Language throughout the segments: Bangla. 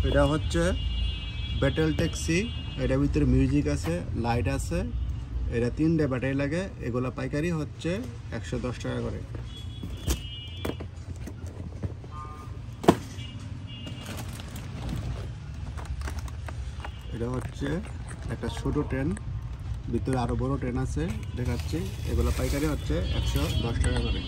এটা হচ্ছে ব্যাটেল ট্যাক্সি, এটার ভিতরে মিউজিক আছে, লাইট আছে, এটা 3টে ব্যাটারি লাগে। এগুলো পাইকারি হচ্ছে 110 টাকা করে। এটা হচ্ছে একটা ছোট ট্রেন, ভিতরে আরো বড় ট্রেন আছে দেখাচ্ছি। এগুলো পাইকারি হচ্ছে 110 টাকা করে।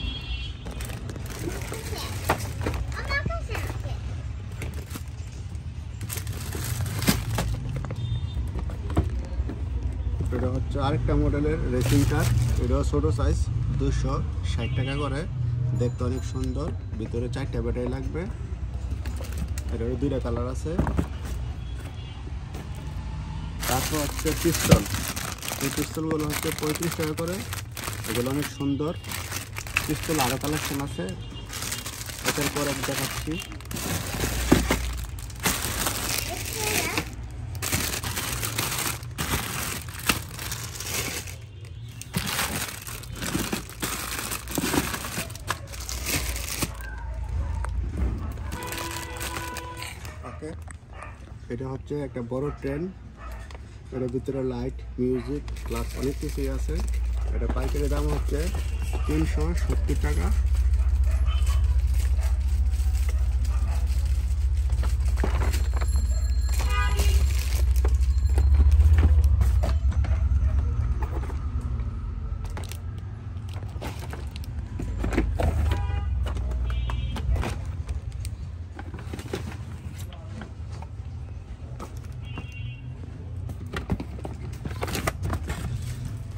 এটা হচ্ছে আরেকটা মডেলের রেসিং কার, এটাও ছোট সাইজ, 260 টাকা করে। দেখতে অনেক সুন্দর, ভিতরে 4টে ব্যাটারি লাগবে। এটারও 2টা কালার আছে। তারপর হচ্ছে পিস্তল, এই পিস্তলগুলো হচ্ছে 35 টাকা করে। এগুলো অনেক সুন্দর পিস্তল, আরও কালেকশন আছে, এটার পর এক দেখাচ্ছি। ওকে, এটা হচ্ছে একটা বড় ট্রেন, এটার ভিতরে লাইট, মিউজিক প্লাস অনেক কিছুই আছে। এটা পাইকারি দাম হচ্ছে 370 টাকা।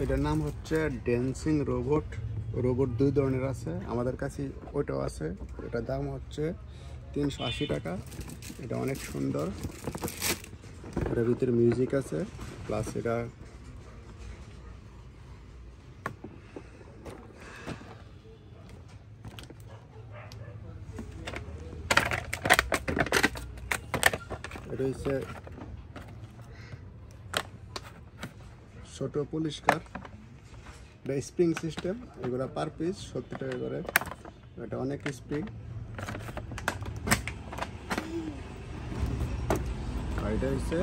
এটার নাম হচ্ছে ড্যান্সিং রোবট। রোবট 2 ধরনের আছে, আমাদের কাছে ওইটাও আছে। এটার দাম হচ্ছে 380 টাকা। এটা অনেক সুন্দর, এটার ভিতরে মিউজিক আছে প্লাস এটা হচ্ছে ছোট পুলিশ কার। এটা স্প্রিং সিস্টেম, এগুলো পার পিস 70 টাকা করে। এটা অনেক স্প্রিং। আর এটা হচ্ছে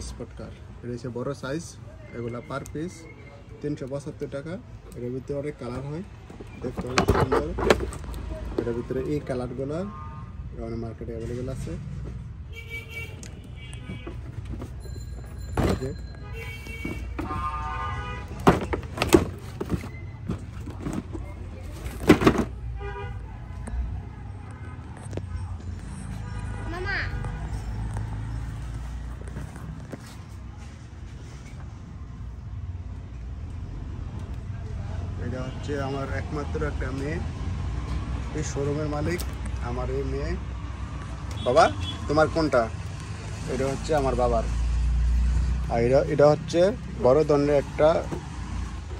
স্পোর্ট কার, এটা হচ্ছে বড় সাইজ, এগুলো পার পিস 372 টাকা। এটার ভিতরে অনেক কালার হয়, দেখতে অনেক সুন্দর। এটার ভিতরে এই কালারগুলো অনেক মার্কেটে অ্যাভেলেবেল আছে। এটা হচ্ছে আমার একমাত্র একটা মেয়ে, এই শোরুমের মালিক আমার এই মেয়ে। বাবা তোমার কোনটা? এটা হচ্ছে আমার বাবার। আর এটা হচ্ছে বড় ধরনের একটা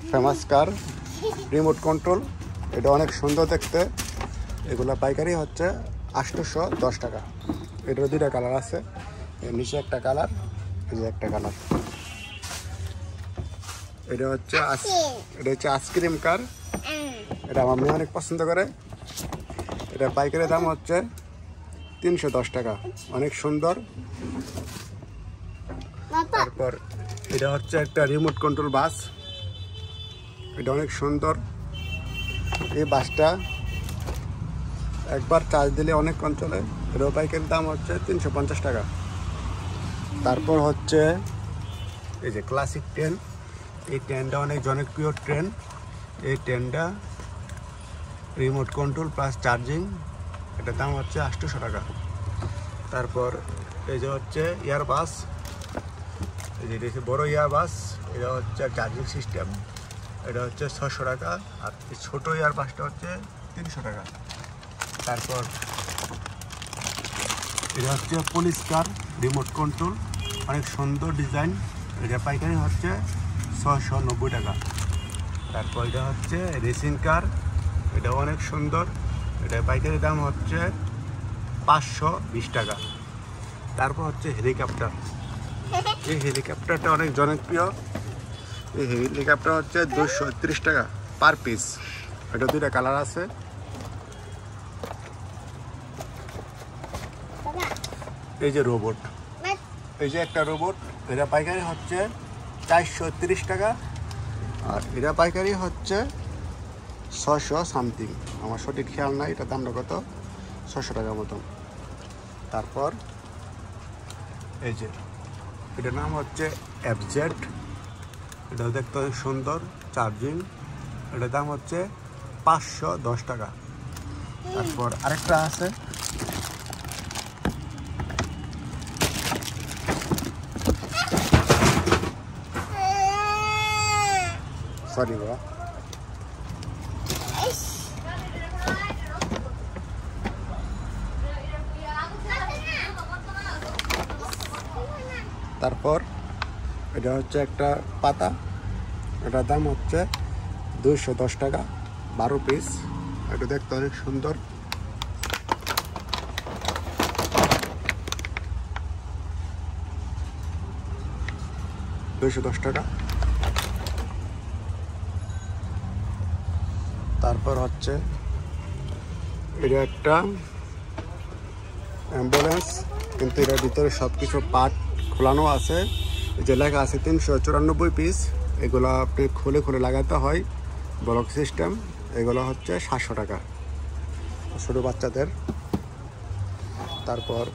ফেমাস কার, রিমোট কন্ট্রোল। এটা অনেক সুন্দর দেখতে। এগুলো পাইকারি হচ্ছে 810 টাকা। এটার 2টা কালার আছে, নিচে একটা কালার, এই যে একটা কালার। এটা হচ্ছে আইসক্রিম কার, এটা আমার মেয়ে অনেক পছন্দ করে। এটা পাইকারি দাম হচ্ছে 310 টাকা, অনেক সুন্দর। তারপর এটা হচ্ছে একটা রিমোট কন্ট্রোল বাস, এটা অনেক সুন্দর। এই বাসটা একবার চার্জ দিলে অনেকক্ষণ চলে। এটাও পাইকারি দাম হচ্ছে 350 টাকা। তারপর হচ্ছে এই যে ক্লাসিক ট্রেন, এই ট্রেনটা অনেক জনপ্রিয় ট্রেন। এই ট্রেনটা রিমোট কন্ট্রোল প্লাস চার্জিং, এটার দাম হচ্ছে 800 টাকা। তারপর এই যে হচ্ছে এয়ার বাস, এই যে এটা বড় এয়ার বাস, এটা হচ্ছে চার্জিং সিস্টেম, এটা হচ্ছে 600 টাকা। আর এই ছোটো এয়ার বাসটা হচ্ছে 300 টাকা। তারপর এটা হচ্ছে পুলিশ কার, রিমোট কন্ট্রোল, অনেক সুন্দর ডিজাইন। এটা পাইকারি হচ্ছে 690 টাকা। তারপর এটা হচ্ছে রেসিং কার, এটা অনেক সুন্দর, এটা পাইকারি দাম হচ্ছে 520 টাকা। তারপর হচ্ছে হেলিকপ্টার, এই হেলিকপ্টারটা অনেক জনপ্রিয়। এই হেলিকপ্টার হচ্ছে 230 টাকা পার পিস। এটা 2টা কালার আছে। এই যে রোবট, এই যে একটা রোবট, এটা পাইকারি হচ্ছে 430 টাকা, আর এটা পাইকারি হচ্ছে 600 সামথিং, আমার সঠিক খেয়াল নাই এটা দামটা কত, 600 টাকার মতন। তারপর এই যে এটার নাম হচ্ছে এফজেড, এটাও দেখতে অনেক সুন্দর, চার্জিং, এটার দাম হচ্ছে 510 টাকা। তারপর আরেকটা আছে, সরি বাবা, তারপর এটা হচ্ছে একটা পাতা, এটার দাম হচ্ছে 210 টাকা, 12 পিস, এটা দেখতে অনেক সুন্দর। টাকা। তারপর হচ্ছে এটা একটা অ্যাম্বুলেন্স, কিন্তু এটার ভিতরে সব কিছু পার্ট খোলানো আছে, যে লেখা আছে 394 পিস, এগুলো আপনি খুলে খুলে লাগাতে হয়, ব্লক সিস্টেম, এগুলো হচ্ছে 700 টাকা ছোটো বাচ্চাদের। তারপর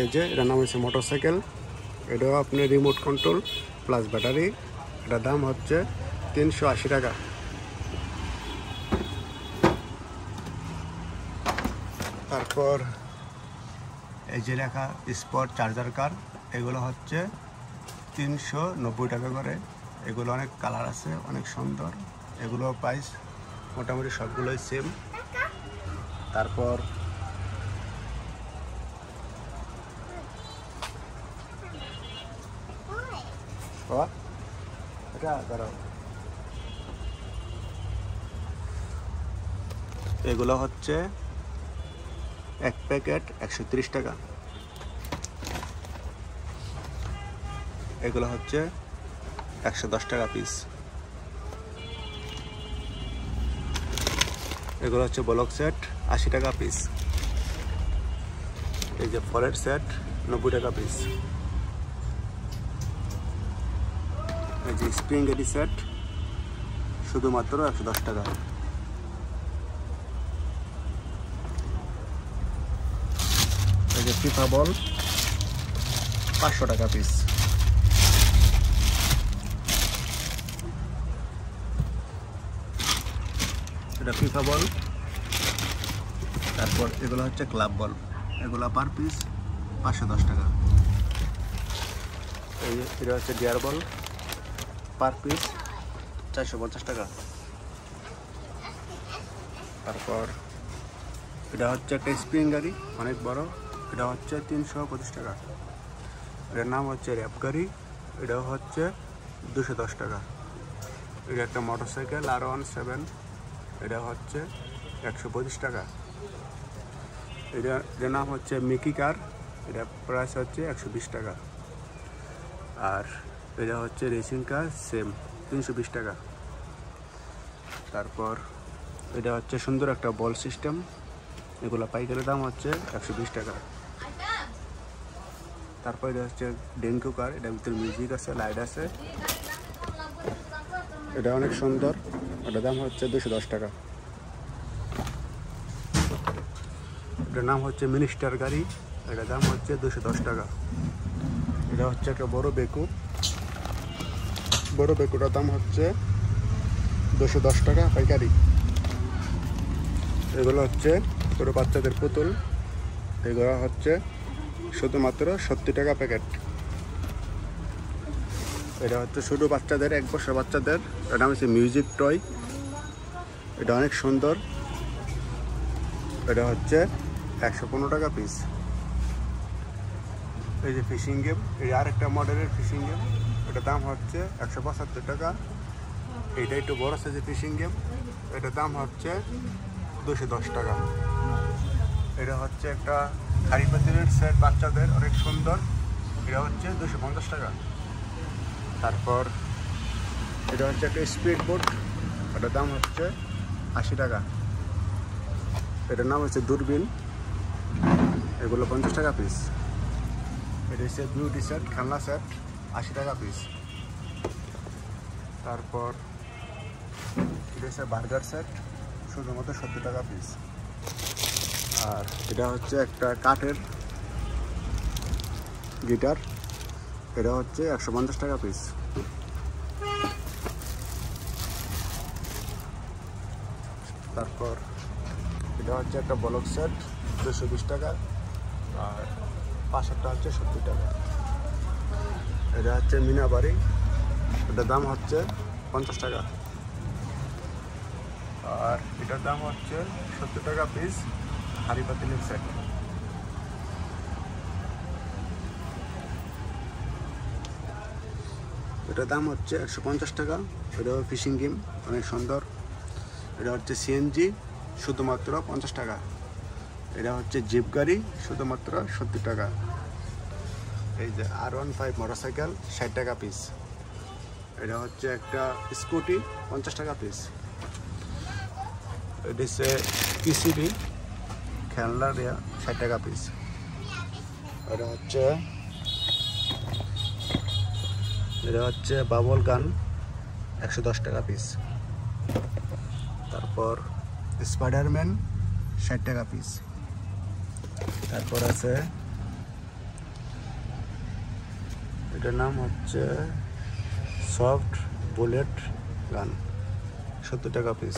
এই যে এটার নাম হচ্ছে মোটরসাইকেল, এটাও আপনি রিমোট কন্ট্রোল প্লাস ব্যাটারি, এটার দাম হচ্ছে 380 টাকা। তারপর এই যে লেখা স্পট চার্জার কার, এগুলো হচ্ছে 390 টাকা করে, এগুলো অনেক কালার আছে, অনেক সুন্দর, এগুলো প্রাইস মোটামুটি সবগুলোই সেম। তারপর এটা দাঁড়াও, এগুলো হচ্ছে এক প্যাকেট 130 টাকা, এগুলো হচ্ছে 110 টাকা পিস। এগুলো হচ্ছে ব্লক সেট 80 টাকা পিস। এই যে ফলের সেট 90 টাকা পিস। এই যে স্প্রিং এডি সেট শুধুমাত্র 110 টাকা। এই যে ফিফা বল 500 টাকা পিস। এটা ফিফা বল। তারপর এগুলো হচ্ছে ক্লাব বল, এগুলো পার পিস 510 টাকা। এই যে এটা হচ্ছে ডিয়ার বল, পার পিস 450 টাকা। তারপর এটা হচ্ছে একটা স্প্রিং গাড়ি অনেক বড়, এটা হচ্ছে 325 টাকা। এটার নাম হচ্ছে র্যাপ গাড়ি, এটাও হচ্ছে 210 টাকা। এটা একটা মোটরসাইকেল R17, এটা হচ্ছে 125 টাকা। এটার নাম হচ্ছে মিকি কার, এটা প্রাইস হচ্ছে 120 টাকা। আর এটা হচ্ছে রেসিং কার, সেম 320 টাকা। তারপর এটা হচ্ছে সুন্দর একটা বল সিস্টেম, এগুলো পাইকারি দাম হচ্ছে 120 টাকা। তারপর এটা হচ্ছে ডেঙ্কু কার, এটার ভিতরে মিউজিক আছে, লাইট আছে, এটা অনেক সুন্দর, এটার দাম হচ্ছে 210 টাকা। এটার নাম হচ্ছে মিনিস্টার গাড়ি, এটার দাম হচ্ছে 210 টাকা। এটা হচ্ছে একটা বড় বেকু, বড় বেকুটার দাম হচ্ছে 210 টাকা পাইকারি। এগুলো হচ্ছে ছোটো বাচ্চাদের পুতুল, এগুলো হচ্ছে শুধুমাত্র 70 টাকা প্যাকেট। এটা হচ্ছে ছোটো বাচ্চাদের, 1 বছর বাচ্চাদের, এটার নাম হচ্ছে মিউজিক টয়, এটা অনেক সুন্দর, এটা হচ্ছে 115 টাকা পিস। এই যে ফিশিং গেম, এই আরেকটা মডেলের ফিশিং গেম, এটার দাম হচ্ছে 175 টাকা। এইটা একটু বড় সাইজের ফিশিং গেম, এটার দাম হচ্ছে 210 টাকা। এটা হচ্ছে একটা খাড়ি পাতিলের সেট বাচ্চাদের, অনেক সুন্দর, এটা হচ্ছে 250 টাকা। তারপর এটা হচ্ছে একটা স্পিড বোট, এটার দাম হচ্ছে 80 টাকা। এটার নাম হচ্ছে দূরবীন, এগুলো 50 টাকা পিস। এটা হচ্ছে বিউটি সেট, খেলনা সেট, 80 টাকা পিস। তারপর এটা হচ্ছে বার্গার সেট, শুধুমাত্র 70 টাকা পিস। আর এটা হচ্ছে একটা কাঠের গিটার, এটা হচ্ছে 150 টাকা পিস। তারপর এটা হচ্ছে একটা ব্লক সেট, 220 টাকা। আর পাশেরটা হচ্ছে 70 টাকা। এটা হচ্ছে মিনাবাড়ি, এটার দাম হচ্ছে 50 টাকা। আর এটার দাম হচ্ছে 70 টাকা পিস, হাঁড়ি পাতিলের সেট। এটার দাম হচ্ছে 150 টাকা। এটা ফিশিং গেম, অনেক সুন্দর। এটা হচ্ছে সিএনজি, শুধুমাত্র 50 টাকা। এটা হচ্ছে জিপ গাড়ি, শুধুমাত্র 70 টাকা। এই যে R15 মোটরসাইকেল, 60 টাকা পিস। এটা হচ্ছে একটা স্কুটি, 50 টাকা পিস। এটা হচ্ছে পিসিবি খেলনা, 60 টাকা পিস। এটা হচ্ছে বাবল গান, 110 টাকা পিস। তারপর স্পাইডারম্যান, 60 টাকা পিস। তারপর আছে এটার নাম হচ্ছে সফট বুলেট গান, 70 টাকা পিস।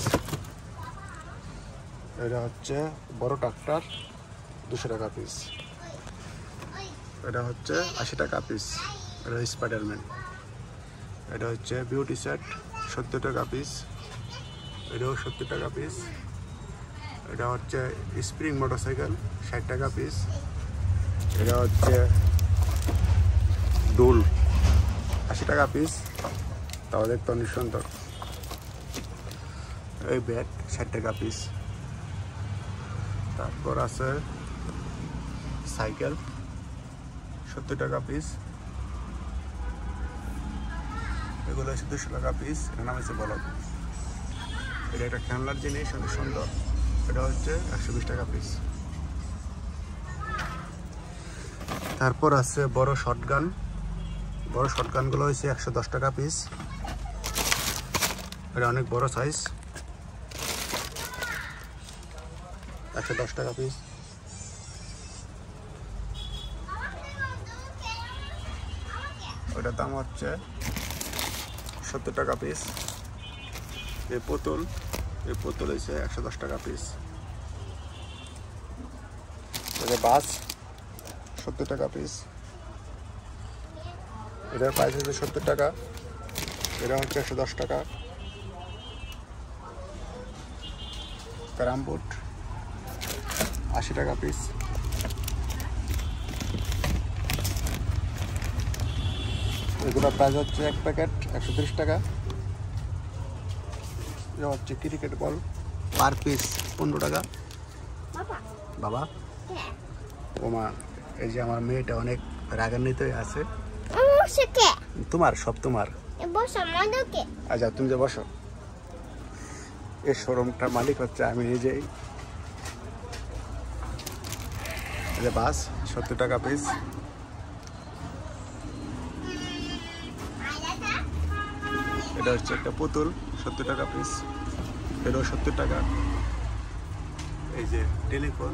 এটা হচ্ছে বড় ট্রাক্টর, 200 টাকা পিস। এটা হচ্ছে 80 টাকা পিস। এটা স্পাইডারম্যান। এটা হচ্ছে বিউটি সেট, 70 টাকা পিস। এটাও 70 টাকা পিস। এটা হচ্ছে স্প্রিং মোটরসাইকেল, 60 টাকা পিস। এটা হচ্ছে ডুল, 80 টাকা পিস। তাও দেখতে অনেক সুন্দর। এই ব্যাট, 60 টাকা পিস। তারপর আছে সাইকেল, 70 টাকা পিস। এগুলো হচ্ছে 200 টাকা পিস। এর নাম হচ্ছে বলদ। এটা একটা খেলনার জিনিস, অনেক সুন্দর। এটা হচ্ছে 120 টাকা পিস। তারপর আছে বড় শটগান। বড় শটগানগুলো হচ্ছে 110 টাকা পিস। এটা অনেক বড় সাইজ, 110 টাকা পিস। ওটার দাম হচ্ছে 70 টাকা পিস। এই পুতুল হচ্ছে 110 টাকা পিস। এটা বাস, 70 টাকা পিস। এটার প্রাইস হচ্ছে 70 টাকা। এটা হচ্ছে 110 টাকা। ক্যারাম বোর্ড, 80 টাকা পিস। এগুলোর প্রাইস হচ্ছে এক প্যাকেট 130 টাকা। এটা হচ্ছে ক্রিকেট বল, পার পিস 15 টাকা। বাবা ওমা, এই যে আমার মেয়েটা অনেক রাগান্বিত আছে। তোমার সব তোমার। আচ্ছা তুমি যে বসো। এই শোরুমটার মালিক হচ্ছে আমি নিজেই। বাস, 70 টাকা পিস। এটা হচ্ছে একটা পুতুল, 70 টাকা পিস। এটাও 70 টাকা। এই যে টেলিফোন,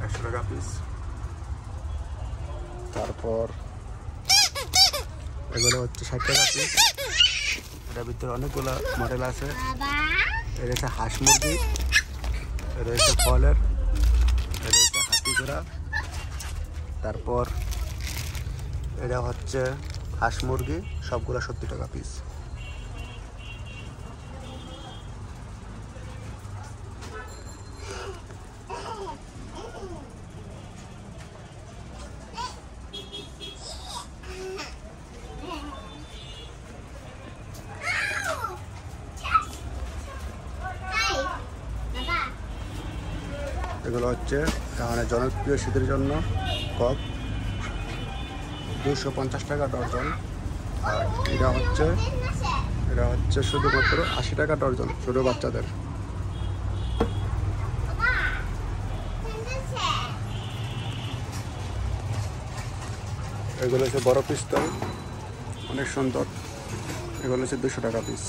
100 টাকা পিস। তারপর এগুলো হচ্ছে 60 টাকা পিস। এটার ভিতরে অনেকগুলো মডেল আছে। এটা হচ্ছে হাঁস মুরগি, এটা হচ্ছে ফলের, এটা হচ্ছে হাতি ঘোড়া। তারপর এটা হচ্ছে হাঁস মুরগি, সবগুলো 70 টাকা পিস। এগুলো হচ্ছে এখানে জনপ্রিয় শীতের জন্য কক, 250 টাকা ডর্জন। আর এটা হচ্ছে শুধুমাত্র 80 টাকা ডর্জন, ছোটো বাচ্চাদের। এগুলো হচ্ছে বড় পিস্তল, অনেক সুন্দর। এগুলো হচ্ছে 200 টাকা পিস।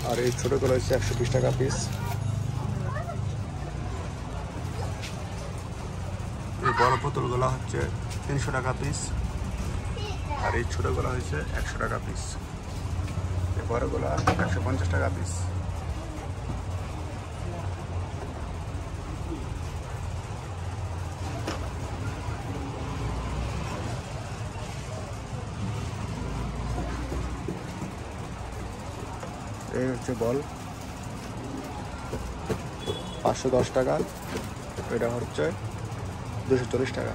আর এই ছোটোগুলো হচ্ছে 120 টাকা পিস। এই বড় বোতলগুলো হচ্ছে 300 টাকা পিস। আর এই ছোটোগুলো হচ্ছে 100 টাকা পিস। এই বড়গুলো 150 টাকা পিস। এই হচ্ছে বল, 510 টাকা। এটা হচ্ছে 240 টাকা।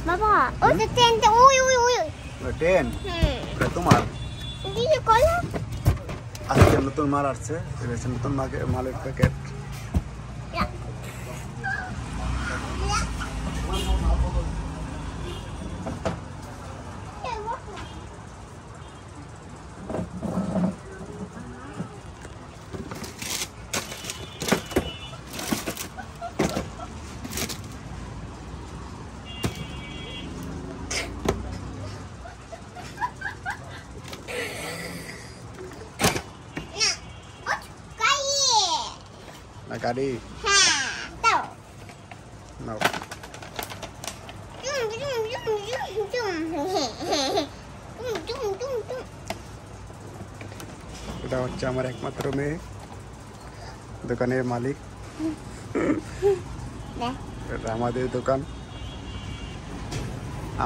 বাবা ওই যে ট্রেনটা ওই ওই ওই ট্রেন এটা তোমার দিদি কলা আজকে নতুন মাল আসছে, এটা হচ্ছে নতুন মালের প্যাকেট। না গাড়ি নাও। এটা হচ্ছে আমার একমাত্র মেয়ে, দোকানের মালিক। এটা আমাদের দোকান।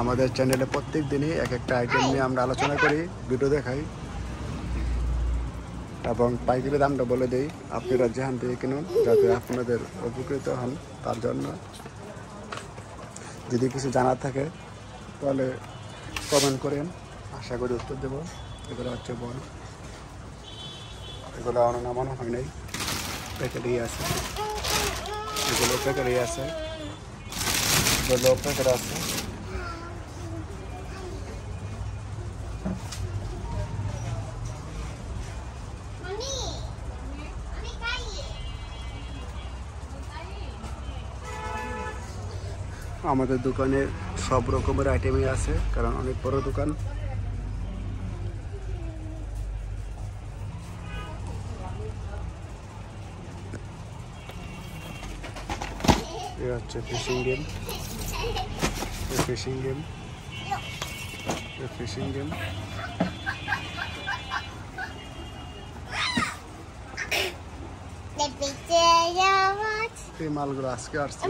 আমাদের চ্যানেলে প্রত্যেক দিনই এক একটা আইটেম নিয়ে আমরা আলোচনা করি, ভিডিও দেখাই এবং পাইকারি দামটা বলে দিই। আপনারা যেখান থেকে কিনুন যাতে আপনাদের উপকৃত হন, তার জন্য যদি কিছু জানার থাকে তাহলে কমেন্ট করেন, আশা করি উত্তর দেব। এগুলো হচ্ছে বল, এগুলো নামানো হয় নাই, প্যাকেটেই আছে। এগুলো প্যাকেটেই আছে, এগুলো প্যাকেট আছে। আমাদের দোকানে সব রকমের আইটেমই আছে, কারণ অনেক বড় দোকান। এই হচ্ছে fishing game, fishing game, fishing game. এই মালগুলো আজকে আসছে।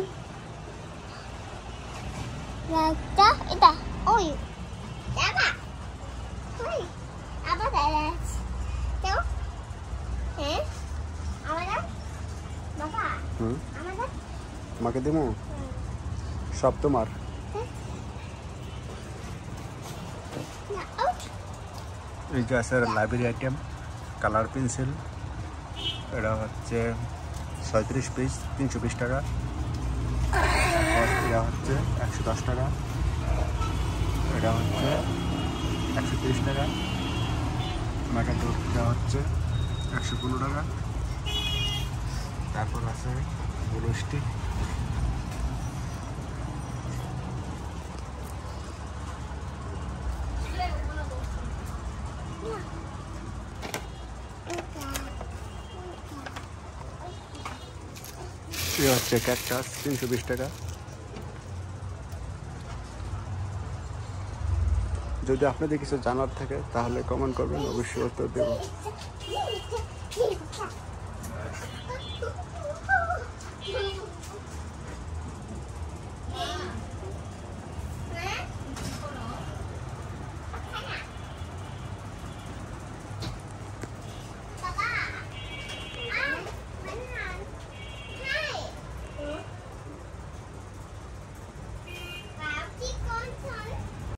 এটা ওই বাবা ওই আবার দাও হ্যাঁ আমাদের বাবা আমাদের আমাকে দেবো সব তোমার। এই যে আছে লাইব্রেরি আইটেম, কালার পেন্সিল। এটা হচ্ছে 37 পিস, 320 টাকা। এটা হচ্ছে 110 টাকা। এটা হচ্ছে 130 টাকা। মেকাডোরটা হচ্ছে 115 টাকা। তারপর আছে ব্লু স্টিক, ये হচ্ছে ক্যাকটাস 320 টাকা। যদি আপনাদের কিছু জানার থাকে তাহলে কমেন্ট করবেন, অবশ্যই উত্তর দেব।